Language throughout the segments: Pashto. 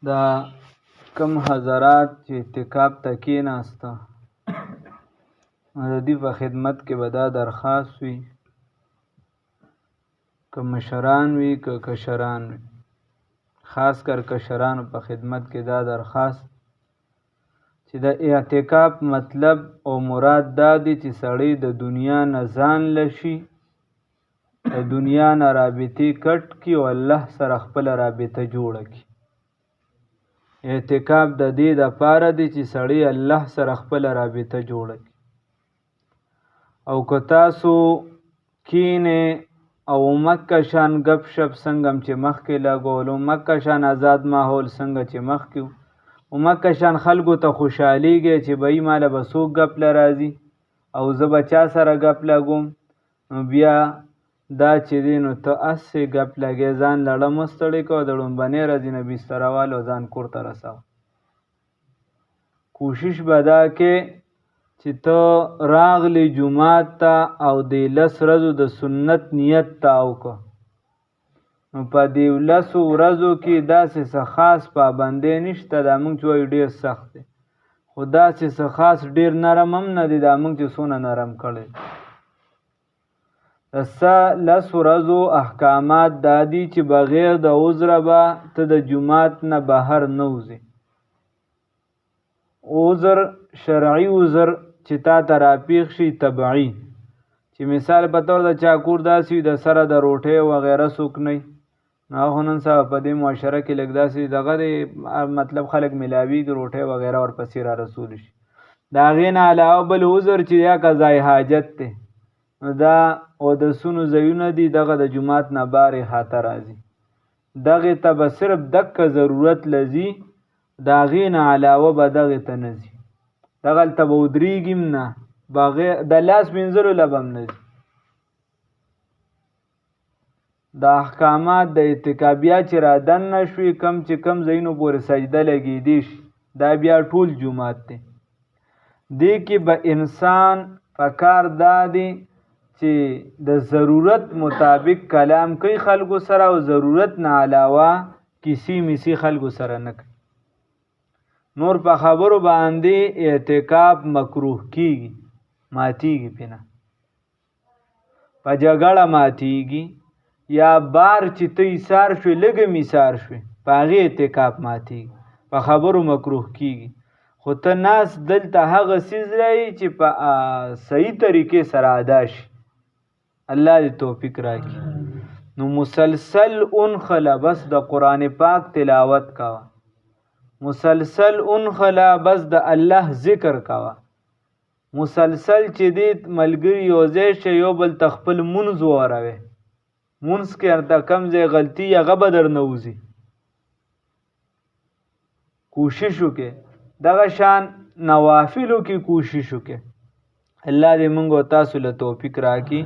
دا کم حضرات چې اعتکاف ته کېناسته د دې په خدمت کې به دا درخواست وي، که مشران وي که کشران وي، خاص کر کشرانو په خدمت کې دا درخواست چې د اعتکاف مطلب او مراد دا دی چې سړی د دنیا نه ځان لشي، د دنیا نه رابطې کټ کړي او الله سره خپله رابطه جوړه کړي. اعتکاف د دې دپاره دی چې سړی الله سره خپله رابطه جوړه کړي. او که تاسو کینې او مکه شان گپ شپ څنګه چې مخکې لګولو، مکه شان آزاد ماحول څنګه چې مخکې و، او مکه شان خلکو ته خوشحالیږي چې بهی ماله به څوک ګپ له راځي او زه به چا سره ګپ لګوم، نو بیا دا چې دی نو ته هسې ګپ لګې، ځان لړه مه ستړې کوه، د لومبنۍ ورځې نه بستره واله او ځان کور ته رسوه. کوشش به دا کې چې ته راغلی جومات ته او د 10 ورځو د سنت نیت ته وکړه. نو په دې 10 ورځو کې داسې څه خاص پابندۍ نشته، دا موږ چې وایو ډېر سخت دی، خو داسې څه خاص ډېر نرم هم نه دی، دا موږ چې څونه نرم کړی. د 10 ورځو احکامات دا دي چې بغیر د عذره به ته د جومات نه بهر نه وځې. عذر شرعي عذر چې تا ته راپېښ شي طبعي، چې مثال په طور د چا کور داسې وي د سره د روټۍ وغیره څوک نه وي، نو هغه نن سبا په دې معاشره کې لږ داسې دغه دی، مطلب خلک میلاویږي روټۍ وغیره ورپسې را رسول شي. د هغې نه علاوه بل عذر چې یا قضای حاجت دی، نو دا اودسونو ځایونه دي، دغه د جومات نه بارې خاطه راځي، دغې ته به صرف دکه ضرورت لځي، د هغې نه علاوه به دغې ته نه ځي، دغلته به ودرېږي هم نه، د لاس مینځلو له به هم نه ځي. د احکامات د اعتکاف بیا چې را دننه شوي، کم چې کم ځایونو پورې سجده لګېدی شي، دا بیا ټول جومات دی. دې کې به انسان پکار دا دی چې د ضرورت مطابق کلام کوي خلکو سره، او ضرورت نه علاوه کسی میسی خلکو سره نه کوي. نور په خبرو باندې اعتکاف مکروه کیږي، ماتیږي پې نه، په جګړه ماتیږي، یا بار چې ته ایثار شوې لږه میثار شوې په هغې اعتکاف ماتیږي، په خبرو مکروه کیږي. خو ته ناست دلته هغه څیز رایي چې په صحیح طریقې سره ادا شي، الله دې توفیق راکړي. نو مسلسل انخله بس د قرآن پاک تلاوت کوه، مسلسل انخله بس د الله ذکر کوه، مسلسل چې دې ملګري یو ځای شي یو بل ته خپل مونځ واوروئ، مونځ کې هرته کم ځای غلطي هغه به در نه وځي. کوشش وکړئ دغه شان نوافلو کې کوشش وکړئ، الله دې موږ او تاسو له توفیق راکړي.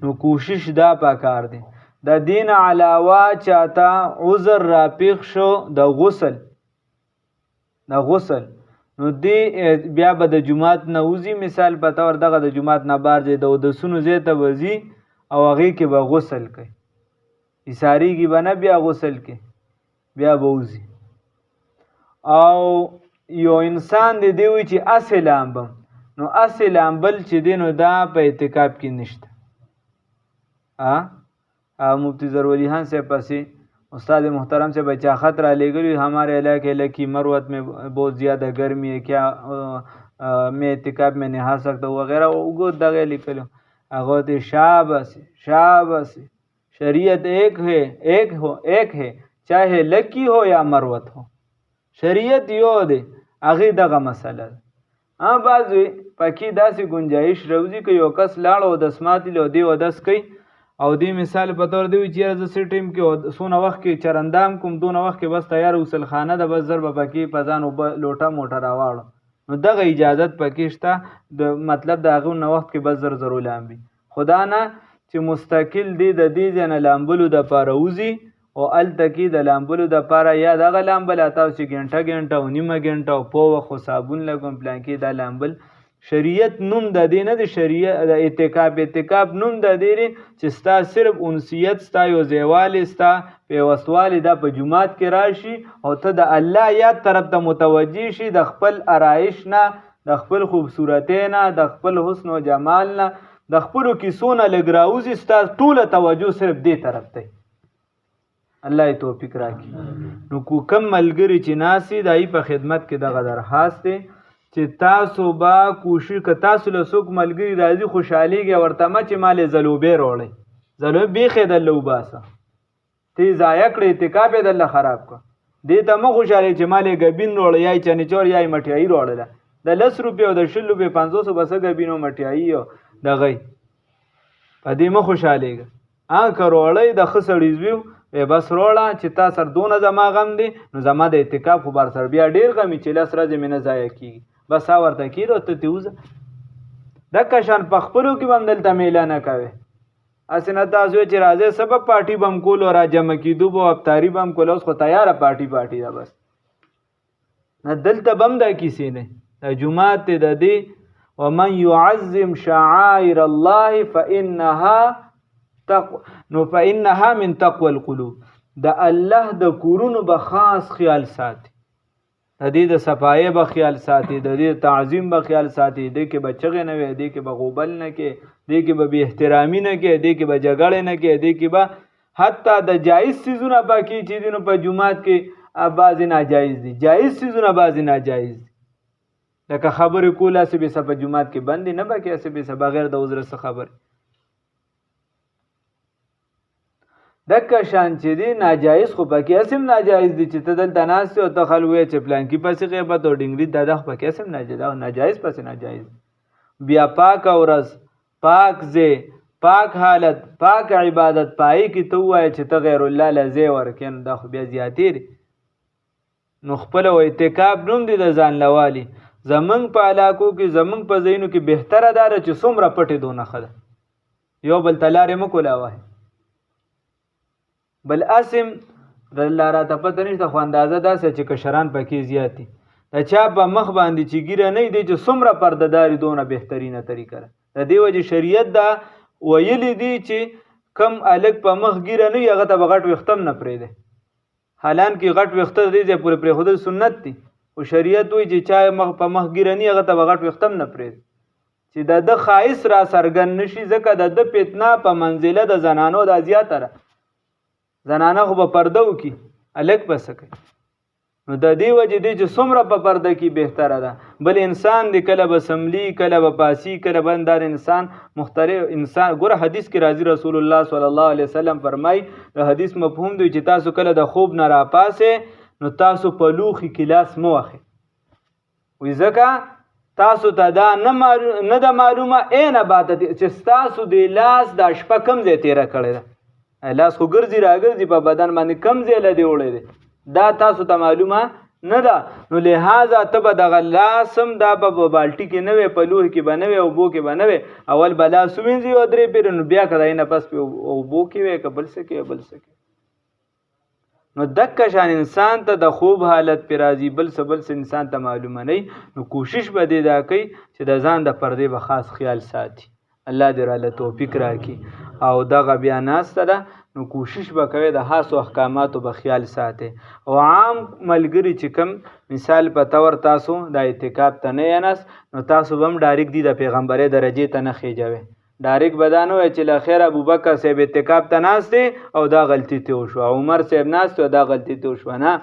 نو کوشش دا پکار دی. د دین علاوه چاته عذر راپېښ شو د غسل نو دی بیا به د جومات نه وځي، مثال په طور دغه د جومات نه بار ځای د اودسونو ځای ته به ځي او هغې کې به غسل کوي، ایساریږي به نه، بیا غسل کوي، بیا به وځي. او یو انسان دی وایي چې هسې لامبم، نو هسې لامبل چې دی نو دا په اعتکاف کې نشته. مفتی ضروري خان صاحب پسې استاد محترم سے بچا خط را لے گئی، ہمارے علاقے کی مروت میں بہت زیادہ گرمی ہے، کیا میں اعتکاف میں نہا سکتا ہوں وغیرہ وہ دغه لیکلو. هغه ته شاباش شریعت ایک ہے چاہے لکی ہو یا مروت ہو، شریعت یو دی، هغې دغه مسله ده. بعضې پکې داسې گنجایش روځي که یو کس لاړ او اودس ماتلی او دی اودس کوي، او دی مثال په طور دی چې یاره زه څه ټیم کې څونه وخت کې چرندام کوم، دونه وخت کې بس تیار غسل خانه ده، بس زر به پکې په ځان اوبه لوټه موټه راواړو، نو دغه اجازت پکې شته، د مطلب د هغه نه وخت کې بس زر لامبي. خدا نه چې مستقل دی د دې ځای نه لامبلو دپاره وځي، او هلته کې د لامبلو دپاره یا دغه لامبل تاسو چې ګنټه او نیمه ګنټه او په وخت خو صابون لګوم پلان کې دا لامبل شریعت نوم د دې نه د شریعت د اعتکاف نوم د دې چې ستا صرف انسیت ستا یو ځایوالی ستا پیوستوالی دا په جومات کې راشي او ته د الله یاد طرف ته متوجه شي د خپل آرایش نه د خپل خوبصورتۍ نه د خپل حسن و جمال نه د خپلو کیسو نه لږ راوځي ستا ټوله توجه صرف دې طرف ته الله یې توفیق راکړي. نو کوم ملګري چې ناستي د هغوی په خدمت کې دغه درخواست دی چې تاسو به کوشش که تاسو له څوک ملګري راځي خوشحالېږي ورته مه چې مالې ځلوبې راوړئ ځلوبې بیخې دله وباسه ته یې ضایع کړې اعتکاف یې دله خراب کړه دې ته مه خوشحالېږي چې مالې ګبین راوړی یا یې چنچور یا یې مټیایي راوړله د 10 روپۍ او د 20 روپۍ 500 به څه ګبین او مټیایي او دغه په دې مه خوشحالېږه که راوړی د ښه سړي زوی بس راوړه چې تا سر دونه زما غم دی نو زما د اعتکاف خو بر سر بیا ډېر غم چې 10 ورځې مې نه ضایع کېږي بس ورته کېږي او ته ترې وځه دکه شان په خپلو کې به هم دلته میله نه کوې هسې نه تاسو چې راځئ سبب پارټي به هم کول او را جمع کېدو به افطاري به هم کول اوس خو تیاره پارټي ده بس نه دلته به هم دا کیسې نه دا جومات دی د دې ومن يعظم شعائر الله فإنها من تقوى القلوب د الله د کورونو به خاص خیال ساتي د دې د صفایۍ به خیال ساتي د دې تعظیم به خیال ساتي دې کې به چغې نه وي دې کې به غوبل نه کې دې کې به بې احترامي نه کې دې کې به جګړې نه کې دې کې به حتی د جایز څیزونه باقي چې دي نو په جومات کې بعضې ناجایز دي جایز څیزونه بعضې ناجایز دي لکه خبرې کول هسې بېسه په جومات کې بند دي نه به کې هسې بېسه بغیر د عذره څه خبرې دکه شان چې دی ناجایز خو پکې هسې هم ناجایز دي چې ته دلته ناست یې او ته خل ووایې چې پلانکي پسې غیبت او ډنګري دا خو پکې هسې هم ناجایز پسې ناجایز بیا پاکه ورځ پاک ځای پاک حالت پاک عبادت پای کې ته ووایې چې ته غیر الله له ځای ورکې نو دا خو بیا زیاتې دي نو خپله و اعتکاف نوم دی د ځان لوالي زمونږ په علاقو کې زمونږ په ځایونو کې بهتره دا ده چې څومره پټې دونه ښه ده یو بل ته لارې مه کولاوه بل اسم د الله راته پته نشته خو اندازه داسې چې کشران پکې زیات دي د چا په مخ باندې چې ګیره نه دی چې څومره پردهداري دونه بهترینه طریقه ده د دې وجې شریعت دا ویلی دی چې کم الګ په مخ ګیره نه وي هغه ته به غټ ویښته هم نه پرېږدی حالانکې غټ ویښته د دې ځای پورې پرېښودل سنت دي خو شریعت وایي چې چا په مخ ګیره نه وي هغه ته به غټ ویښته هم نه پرېږدي چې د ده ښایست را څرګند نه شي ځکه د ده فتنه په منزله د زنانو دا زیاته ده زنانه خو به پرده وکړي الګ به څه کوي نو د دې وجې دی چې څومره په پرده کې بهتره ده بل انسان دی کله به سملي کله به پاسي کله به اندار انسان مختلف انسان ګوره حدیث کې راځي رسول الله صلی الله علیه وسلم فرمایي د حدیث مفهوم دی چې تاسو کله د خوب نه راپاسې نو تاسو په لوښي کې لاس مه وهئ وایي ځکه تاسو ته دا نه ده معلومه اینه باته چې ستاسو د لاس دا شپه کم ځای تېره کړې ده لاس خو ګرځي راګرځي په بدن باندې کم ځای له دې وړی دی دا تاسو ته معلومه نه ده نو لہذا ته به دغه لاس هم دا به بالټي کې نه وی په لوښي کې به نه وی اوبو کې به نه وی اول به لاس ووینځي او 3 پیرې نو بیا که نه پس په اوبو کې وی که بل څه کې بل څه کې نو دکه شان انسان ته د خوب حالت پې راځي بل څه انسان ته معلومه نه نو کوشش به دې دا کوي چې د ځان د پردې به خاص خیال ساتي الله دې راله توفیق راکړي او دغه بیا ناسته ده نو کوشش به کوي د خاصو احکاماتو به خیال ساتي او عام ملګري چې کوم مثال په طور تاسو د اعتکاف ته نه یاناست نو تاسو به هم ډایرکټ دي د پیغمبرۍ درجې ته نه خېجوئ ډایرکټ به دا نه وایي چې له خیره ابوبکر صاحب اعتکاف ته ناست دی او دا غلطي ته وشوه عمر صاحب ناست او دا غلطي ته وشوه نه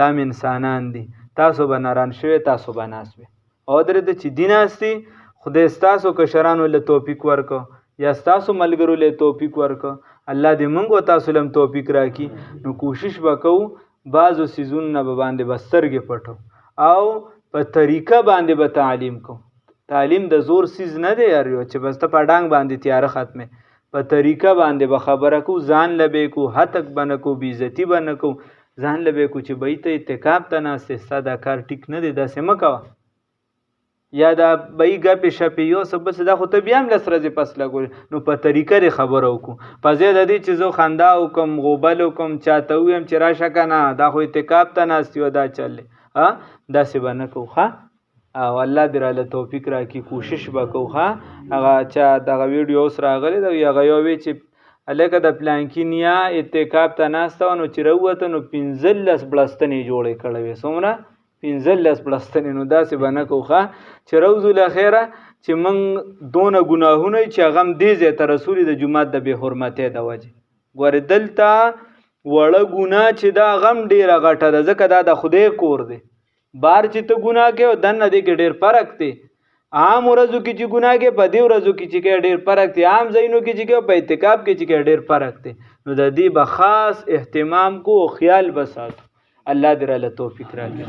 دا هم انسانان دي تاسو به نران شوي تاسو به ناست وي او درته چې دي ناست دي خدای ستاسو کشرانو له توفیق ورکړو یا ستاسو ملګرو له توفیق ورکړو الله دې موږ او تاسو لم توفیق راکړي نو کوشش وکړو بعضو څیزونو نه به باندې به سترګې پټو او په طریقه باندې به تعلیم کو تعلیم د زور څیز نه دی یار چې بس ته په ډانګ باندې تیاره ختمه په طریقه باندې به خبره کو ځان لبه کو هتک بنه کو بیزتی بنه کو ځان لبه کو چې بیت اعتکاف ته ناسته ساده کار ټیک نه دی داسې مکوه یا دا بای ګپې شپې یو څه بس دا خو ته بیا هم لس ورځې پس لګول نو په طریقه دې خبره وکړو په ځای د دې چې زه خندا وکړم غوبل وکړم چاته ووایم چې راشه که نه دا خو اعتکاف ته ناست یو دا چل دی داسې به نه کوو ښه او الله دې راله توفیق راکړي. کوشش به کوو ښه. هغه چا دغه ویډیو اوس راغلی دی هغه یو وی چې هلکه د پلانکي نیا اعتکاف ته ناسته وه نو چې راووته نو 15 بړستنې جوړې کړې وې. څومره؟ 15 بړستنې. نو داسې به نه کوو ښه چې روضو الاخیره چې موږ دونه ګناهونه چې هغه هم دې ځای ته رسولي د جومات د بې حرمتۍ د وجې. ګورې دلته وړه ګناه چې دا هغه هم ډېره غټه ده ځکه دا د خدای کور دی. بار چې ته ګناه کوې دننه دې کې ډېر فرق دی. عام ورځو کې چې ګناه کوې په دې ورځو کې چې کوې ډېر فرق دی. عام ځایونو کې چې کوې په اعتکاف کې چې کوې ډېر فرق دی. نو د دې به خاص اهتمام کو او خیال به ساتو. الله دې راله توفیق راکړي.